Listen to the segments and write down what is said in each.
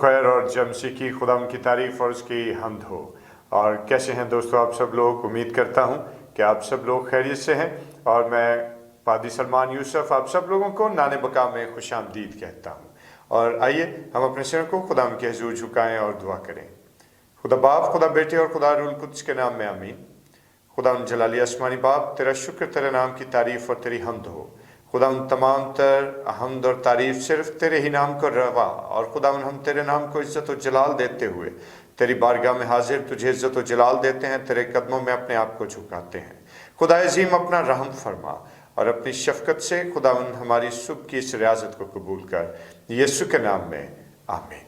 खैर और जमसी की खुदाम की तारीफ और उसकी हम्द हो। और कैसे हैं दोस्तों आप सब लोग? उम्मीद करता हूं कि आप सब लोग खैरियत से हैं। और मैं पादी सलमान यूसुफ आप सब लोगों को नाने बका में खुशामदीद कहता हूं। और आइए हम अपने सिर को खुदाम के हुजूर झुकाएं और दुआ करें। खुदा बाप, खुदा बेटे और खुदा रूल कुद्स के नाम में आमीन। खुदा जलाली आसमानी बाप, तेरा शुक्र, तेरे नाम की तारीफ और तेरी हम्द हो। खुदा तमाम तर हम्द और तारीफ सिर्फ तेरे ही नाम को रवा। और खुदा हम तेरे नाम को इज्जत और जलाल देते हुए तेरी बारगाह में हाजिर तुझे इज्जत और जलाल देते हैं, तेरे कदमों में अपने आप को झुकाते हैं। खुदा अजीम अपना रहम फरमा और अपनी शफकत से खुदा हमारी सुबह की इस रियाजत को कबूल कर, यीशु के नाम में आमीन।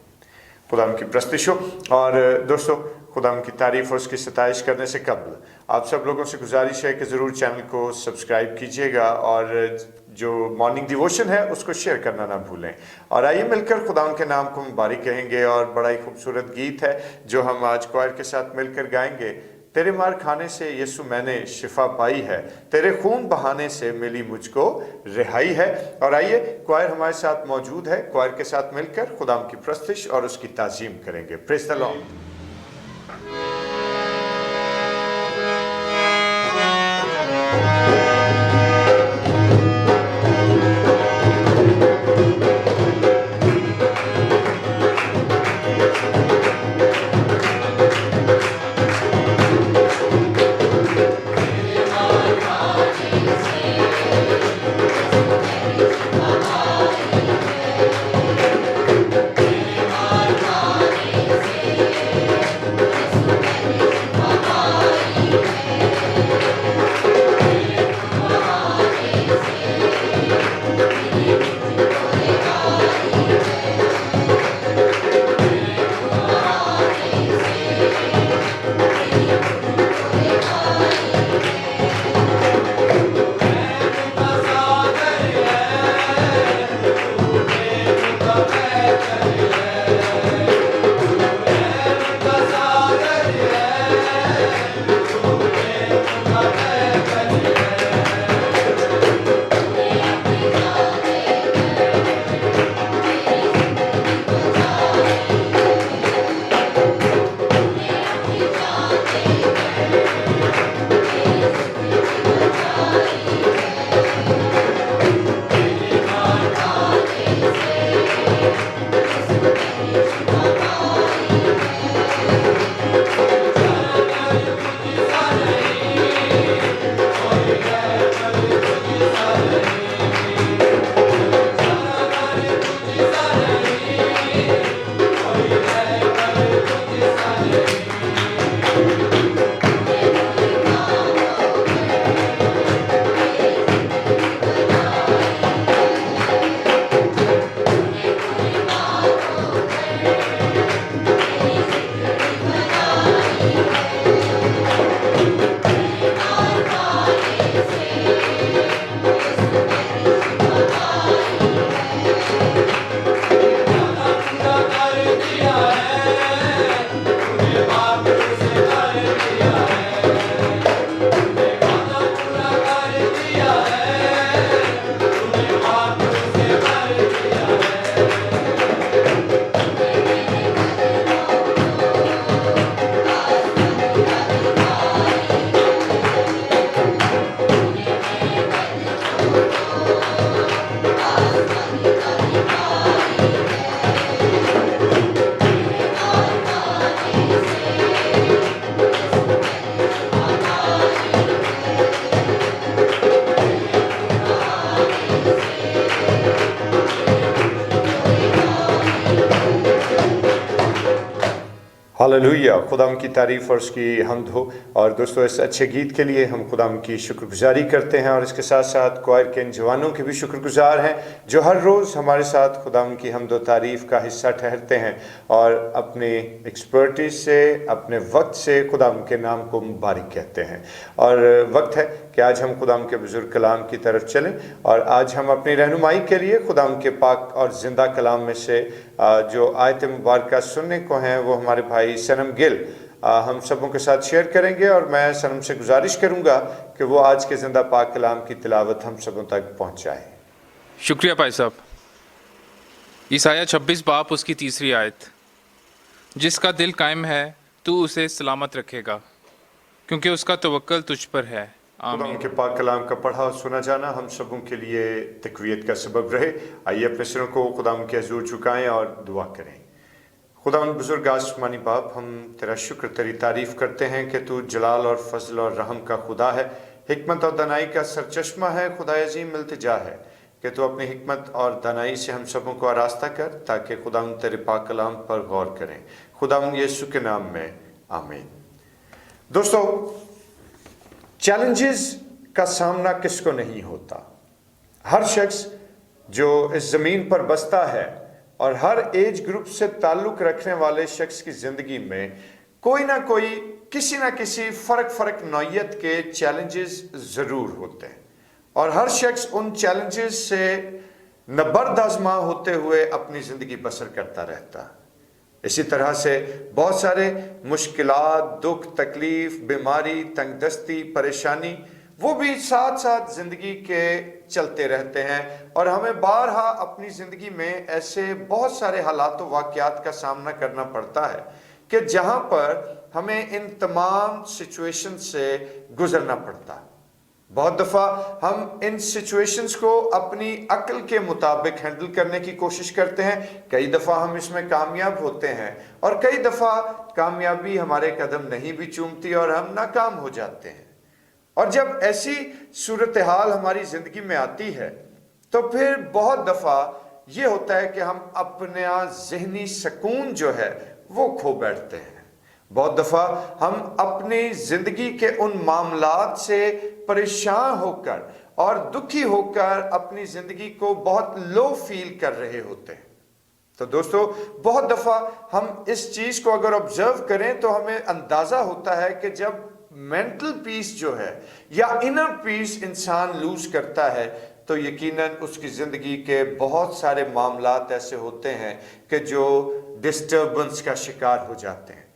खुदा की प्रस्तिश हो। और दोस्तों, खुदा की तारीफ और उसकी सताइश करने से कबल आप सब लोगों से गुजारिश है कि ज़रूर चैनल को सब्सक्राइब कीजिएगा और जो मॉर्निंग डिवोशन है उसको शेयर करना ना भूलें। और आइए मिलकर खुदा के नाम को मुबारक कहेंगे। और बड़ा ही खूबसूरत गीत है जो हम आज क्वायर के साथ मिलकर गाएंगे। तेरे मार खाने से यीशु मैंने शिफा पाई है, तेरे खून बहाने से मिली मुझको रिहाई है। और आइए क्वायर हमारे साथ मौजूद है, क्वायर के साथ मिलकर खुदाम की प्रस्तिश और उसकी ताज़ीम करेंगे। Praise the Lord. हालेलुया, खुदाम की तारीफ़ और उसकी हम्द हो। और दोस्तों, इस अच्छे गीत के लिए हम खुदाम की शुक्रगुजारी करते हैं और इसके साथ साथ क्वायर के इन जवानों के भी शुक्रगुजार हैं जो हर रोज़ हमारे साथ खुदाम की हम्द और तारीफ़ का हिस्सा ठहरते हैं और अपने एक्सपर्टीज से, अपने वक्त से खुदाम के नाम को मुबारक कहते हैं। और वक्त है कि आज हम खुदाम के बुजुर्ग कलाम की तरफ चलें और आज हम अपनी रहनुमाई के लिए खुदाम के पाक और ज़िंदा कलाम में से जो आयत मुबारक सुनने को हैं वो हमारे भाई सनम गिल हम सबों के साथ शेयर करेंगे। और मैं सनम से गुजारिश करूंगा कि वो आज के ज़िंदा पाक कलाम की तिलावत हम सबों तक पहुंचाएं। शुक्रिया भाई साहब। ईसाया 26 बाप उसकी तीसरी आयत। जिसका दिल कायम है तू उसे सलामत रखेगा, क्योंकि उसका तवक्कल तुझ पर है। खुदा आमीन। उनके पाक कलाम का पढ़ा और सुना जाना हम सबों के लिए तकवीत का सबब रहे। आइए अपने सिरों को खुदा के हजूर झुकाएं और दुआ करें। खुदा उन बुजुर्ग आसमानी बाप, हम तेरा शुक्र तेरी तारीफ़ करते हैं कि तू जलाल और फजल और रहम का खुदा है, हिकमत और दानाई का सरचश्मा है। खुदा अजीम इल्तिजा है कि तू अपनी हिकमत और दानाई से हम सबों को आरास्ता कर, ताकि खुदा तेरे पाक कलाम पर गौर करें। खुदा यीशु के नाम में आमीन। दोस्तों, चैलेंजेस का सामना किसको नहीं होता। हर शख्स जो इस ज़मीन पर बसता है और हर एज ग्रुप से ताल्लुक़ रखने वाले शख्स की ज़िंदगी में कोई ना कोई किसी ना किसी फ़र्क नौइयत के चैलेंजेस ज़रूर होते हैं, और हर शख्स उन चैलेंजेस से नबर्द आज़मा होते हुए अपनी ज़िंदगी बसर करता रहता है। इसी तरह से बहुत सारे मुश्किलात, दुख, तकलीफ, बीमारी, तंगदस्ती, परेशानी वो भी साथ साथ ज़िंदगी के चलते रहते हैं, और हमें बारहा अपनी ज़िंदगी में ऐसे बहुत सारे हालात व वाक़यात का सामना करना पड़ता है कि जहाँ पर हमें इन तमाम सिचुएशन से गुज़रना पड़ता है। बहुत दफ़ा हम इन सिचुएशंस को अपनी अक्ल के मुताबिक हैंडल करने की कोशिश करते हैं, कई दफ़ा हम इसमें कामयाब होते हैं, और कई दफ़ा कामयाबी हमारे कदम नहीं भी चूमती और हम नाकाम हो जाते हैं। और जब ऐसी सूरत हाल हमारी ज़िंदगी में आती है तो फिर बहुत दफ़ा ये होता है कि हम अपना ज़हनी सुकून जो है वो खो बैठते हैं। बहुत दफ़ा हम अपनी ज़िंदगी के उन मामलात से परेशान होकर और दुखी होकर अपनी ज़िंदगी को बहुत लो फील कर रहे होते हैं। तो दोस्तों, बहुत दफ़ा हम इस चीज़ को अगर ऑब्जर्व करें तो हमें अंदाज़ा होता है कि जब मेंटल पीस जो है या इनर पीस इंसान लूज करता है तो यकीनन उसकी ज़िंदगी के बहुत सारे मामलात ऐसे होते हैं कि जो डिस्टर्बेंस का शिकार हो जाते हैं,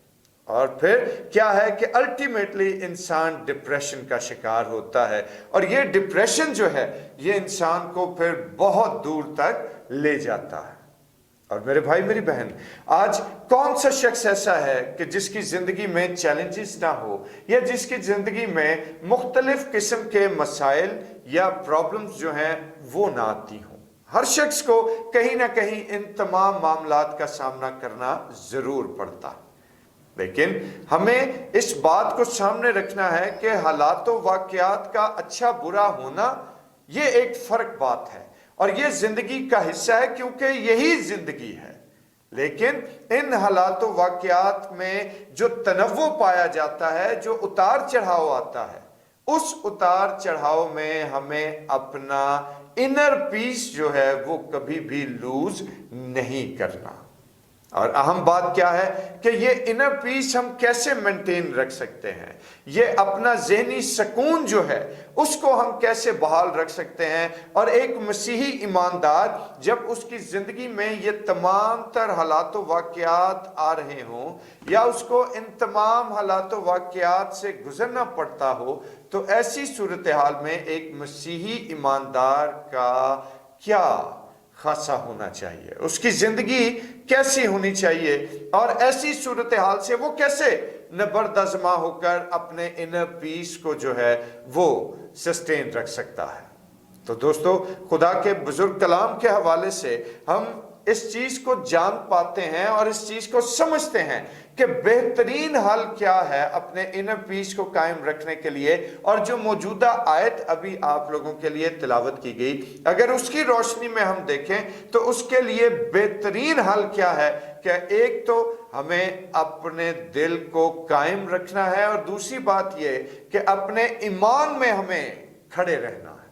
और फिर क्या है कि अल्टीमेटली इंसान डिप्रेशन का शिकार होता है, और ये डिप्रेशन जो है ये इंसान को फिर बहुत दूर तक ले जाता है। और मेरे भाई मेरी बहन, आज कौन सा शख्स ऐसा है कि जिसकी ज़िंदगी में चैलेंजेस ना हो, या जिसकी ज़िंदगी में मुख्तलिफ किस्म के मसाइल या प्रॉब्लम्स जो हैं वो ना आती हों। हर शख्स को कहीं ना कहीं इन तमाम मामलात का सामना करना ज़रूर पड़ता है, लेकिन हमें इस बात को सामने रखना है कि हालातों वाक़यात का अच्छा बुरा होना ये एक फ़र्क बात है, और ये ज़िंदगी का हिस्सा है, क्योंकि यही ज़िंदगी है। लेकिन इन हालातों वाक़यात में जो तनव्वुर पाया जाता है, जो उतार चढ़ाव आता है, उस उतार चढ़ाव में हमें अपना इनर पीस जो है वो कभी भी लूज नहीं करना। और अहम बात क्या है कि ये इनर पीस हम कैसे मेंटेन रख सकते हैं, ये अपना ज़हनी सुकून जो है उसको हम कैसे बहाल रख सकते हैं। और एक मसीही ईमानदार जब उसकी ज़िंदगी में ये तमाम तर हालातों वाक़यात आ रहे हों, या उसको इन तमाम हालातों वाक़यात से गुज़रना पड़ता हो, तो ऐसी सूरत हाल में एक मसीही ईमानदार का क्या खासा होना चाहिए, उसकी ज़िंदगी कैसी होनी चाहिए, और ऐसी सूरत हाल से वो कैसे नबर्दाज़मा होकर अपने इनर पीस को जो है वो सस्टेन रख सकता है। तो दोस्तों, खुदा के बुजुर्ग कलाम के हवाले से हम इस चीज़ को जान पाते हैं और इस चीज़ को समझते हैं कि बेहतरीन हल क्या है अपने इनर पीस को कायम रखने के लिए। और जो मौजूदा आयत अभी आप लोगों के लिए तिलावत की गई, अगर उसकी रोशनी में हम देखें तो उसके लिए बेहतरीन हल क्या है कि एक तो हमें अपने दिल को कायम रखना है, और दूसरी बात यह कि अपने ईमान में हमें खड़े रहना है।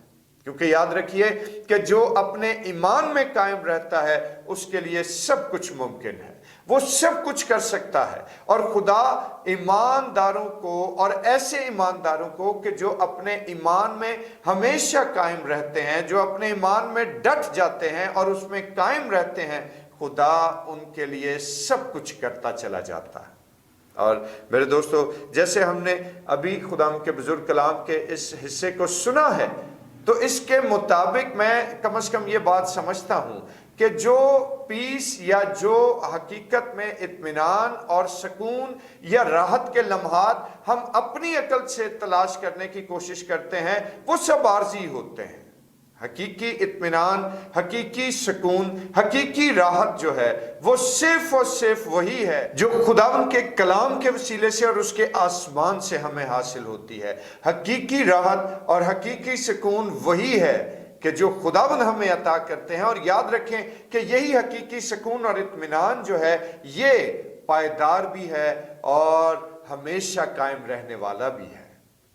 क्योंकि याद रखिए कि जो अपने ईमान में कायम रहता है उसके लिए सब कुछ मुमकिन है, वो सब कुछ कर सकता है। और खुदा ईमानदारों को, और ऐसे ईमानदारों को कि जो अपने ईमान में हमेशा कायम रहते हैं, जो अपने ईमान में डट जाते हैं और उसमें कायम रहते हैं, खुदा उनके लिए सब कुछ करता चला जाता है। और मेरे दोस्तों, जैसे हमने अभी खुदा के बुजुर्ग कलाम के इस हिस्से को सुना है, तो इसके मुताबिक मैं कम से कम ये बात समझता हूँ کہ جو पीस या जो हकीकत में इत्मीनान और सुकून या राहत के लम्हात हम अपनी अकल से तलाश करने की कोशिश करते हैं, वो सब आर्जी होते हैं। हकीकी इत्मीनान, हकीकी सुकून, हकीकी राहत जो है वो सिर्फ और सिर्फ वही है जो खुदावन के कलाम के वसीले से और उसके आसमान से हमें हासिल होती है। हकीकी राहत और हकीकी सुकून वही है कि जो खुदावन हमें अता करते हैं। और याद रखें कि यही हकीकी सुकून और इत्मीनान जो है ये पायदार भी है और हमेशा कायम रहने वाला भी है।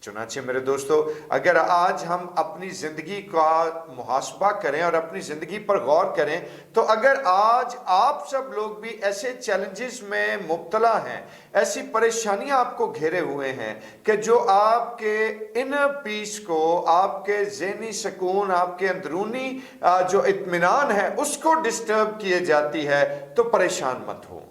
चुनांचे मेरे दोस्तों, अगर आज हम अपनी जिंदगी का मुहासबा करें और अपनी जिंदगी पर गौर करें, तो अगर आज आप सब लोग भी ऐसे चैलेंजेस में मुब्तला हैं, ऐसी परेशानियां आपको घेरे हुए हैं कि जो आपके इनर पीस को, आपके ज़हनी सुकून, आपके अंदरूनी जो इत्मीनान है उसको डिस्टर्ब किए जाती है, तो परेशान मत हो,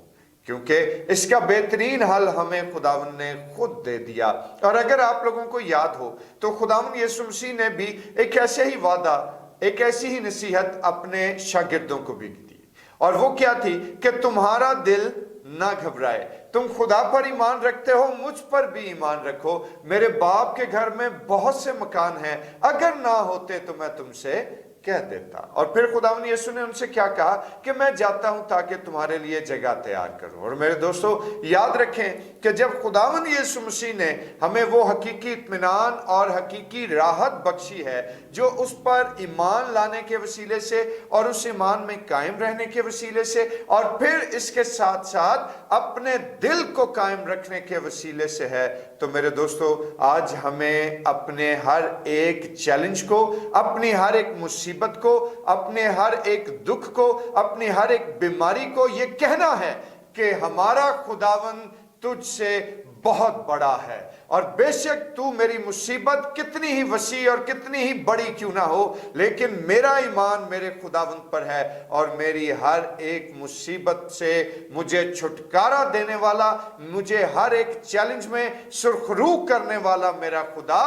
क्योंकि इसका बेहतरीन हल हमें खुदावन ने खुद दे दिया। और अगर आप लोगों को याद हो तो खुदावन यीशु मसीह ने भी एक ऐसे ही वादा, एक ऐसी ही नसीहत अपने शागिर्दों को भी दी, और वो क्या थी कि तुम्हारा दिल ना घबराए, तुम खुदा पर ईमान रखते हो, मुझ पर भी ईमान रखो, मेरे बाप के घर में बहुत से मकान हैं, अगर ना होते तो मैं तुमसे कह देता। और फिर खुदावन यीशु ने उनसे क्या कहा कि मैं जाता हूं ताकि तुम्हारे लिए जगह तैयार करूं। और मेरे दोस्तों याद रखें कि जब खुदावन यीशु मसीह ने हमें वो हकीकी इत्मीनान और हकीकी राहत बख्शी है जो उस पर ईमान लाने के वसीले से और उस ईमान में कायम रहने के वसीले से और फिर इसके साथ साथ अपने दिल को कायम रखने के वसीले से है, तो मेरे दोस्तों आज हमें अपने हर एक चैलेंज को, अपनी हर एक मुसीबत को, अपने हर एक दुख को, अपनी हर एक बीमारी को ये कहना है कि हमारा खुदावन तुझसे बहुत बड़ा है, और बेशक तू मेरी मुसीबत कितनी ही वसी और कितनी ही बड़ी क्यों ना हो, लेकिन मेरा ईमान मेरे खुदावन पर है और मेरी हर एक मुसीबत से मुझे छुटकारा देने वाला, मुझे हर एक चैलेंज में सुरखरू करने वाला मेरा खुदा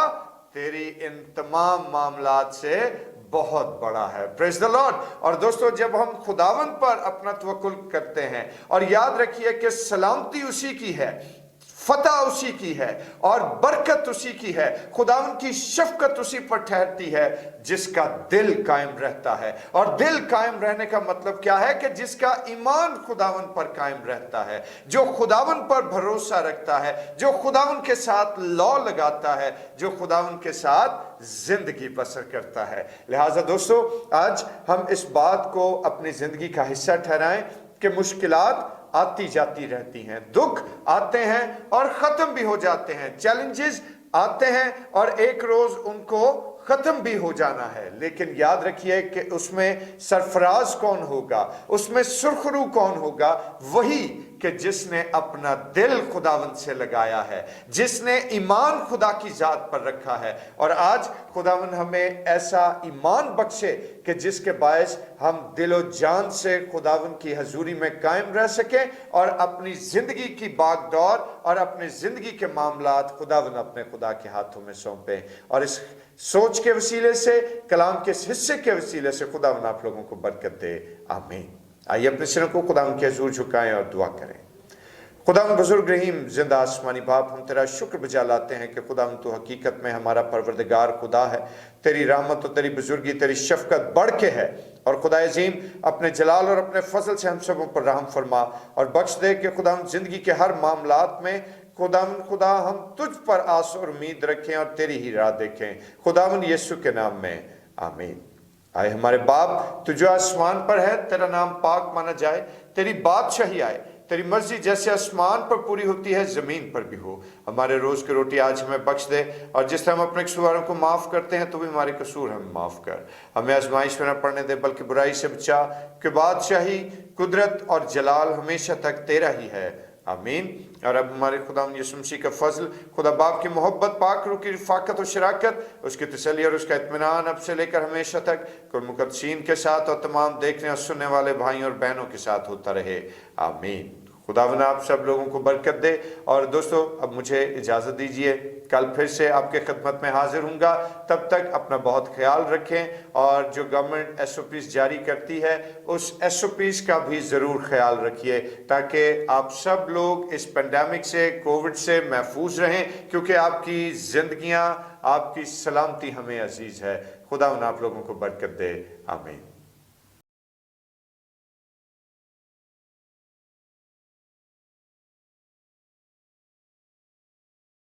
तेरी इन तमाम मामलात से बहुत बड़ा है। Praise the Lord. और दोस्तों जब हम खुदावन पर अपना तवक्कुल करते हैं, और याद रखिए कि सलामती उसी की है, फतह उसी की है और बरकत उसी की है, खुदावन की शफकत उसी पर ठहरती है जिसका दिल कायम रहता है। और दिल कायम रहने का मतलब क्या है कि जिसका ईमान खुदावन पर कायम रहता है, जो खुदावन पर भरोसा रखता है, जो खुदावन के साथ लौ लगाता है, जो खुदावन के साथ जिंदगी बसर करता है। लिहाजा दोस्तों आज हम इस बात को अपनी जिंदगी का हिस्सा ठहराएं कि मुश्किलात आती जाती रहती हैं, दुख आते हैं और खत्म भी हो जाते हैं, चैलेंजेस आते हैं और एक रोज उनको खत्म भी हो जाना है, लेकिन याद रखिए कि उसमें सरफराज कौन होगा, उसमें सुरखरू कौन होगा, वही कि जिसने अपना दिल खुदावंद से लगाया है, जिसने ईमान खुदा की जात पर रखा है। और आज खुदावंद हमें ऐसा ईमान बख्शे कि जिसके बायस हम दिलो जान से खुदावंद की हजूरी में कायम रह सकें और अपनी जिंदगी की बागडोर और अपनी जिंदगी के मामलात खुदावंद अपने खुदा के हाथों में सौंपें। और इस सोच के वसीले से, कलाम के इस हिस्से के वसीले से खुदावंद आप लोगों को बरकत दे। आमीन। आइए अपने सिरों को खुदावंद के हुजूर झुकाएं और दुआ करें। खुदावंद बुजुर्ग रहीम जिंदा आसमानी बाप, हम तेरा शुक्र बजा लाते हैं कि खुदावंद तू हकीकत में हमारा परवरदिगार खुदा है। तेरी रहमत और तेरी बुजुर्गी, तेरी शफकत बढ़ के है। और खुदा अजीम अपने जलाल और अपने फजल से हम सबों पर रहम फरमा और बख्श दे कि खुदावंद जिंदगी के हर मामलात में खुदा हम तुझ पर आस और उम्मीद रखें और तेरी ही राह देखें। खुदावंद यीशु के नाम में आमीन। आए हमारे बाप, तू जो आसमान पर है, तेरा नाम पाक माना जाए, तेरी बादशाही आए, तेरी मर्जी जैसे आसमान पर पूरी होती है जमीन पर भी हो। हमारे रोज की रोटी आज हमें बख्श दे, और जिस तरह हम अपने कसूरों को माफ करते हैं तो भी हमारे कसूर हमें माफ कर। हमें आजमाइश में न पड़ने दे बल्कि बुराई से बचा, कि बादशाही, कुदरत और जलाल हमेशा तक तेरा ही है। आमीन। और अब हमारे खुदा यीशु मसीह का फजल, खुदा बाप की मोहब्बत, पाक रूह की रफ़ाकत और शराकत, उसकी तसल्ली और उसका इत्मीनान अब से लेकर हमेशा तक कुल मुक़द्दसीन के साथ और तमाम देखने और सुनने वाले भाइयों और बहनों के साथ होता रहे। आमीन। خداوند آپ سب لوگوں کو برکت دے. اور دوستو اب مجھے اجازت دیجیے, کل پھر سے آپ کے خدمت میں حاضر ہوں گا. تب تک اپنا بہت خیال رکھیں, اور جو گورنمنٹ ایس او پیز جاری کرتی ہے اس ایس او پیز کا بھی ضرور خیال رکھیے, تاکہ آپ سب لوگ اس پینڈیمک سے, کووڈ سے محفوظ رہیں, کیونکہ آپ کی زندگیاں, آپ کی سلامتی ہمیں عزیز ہے. خداوند آپ لوگوں کو برکت دے. آمین.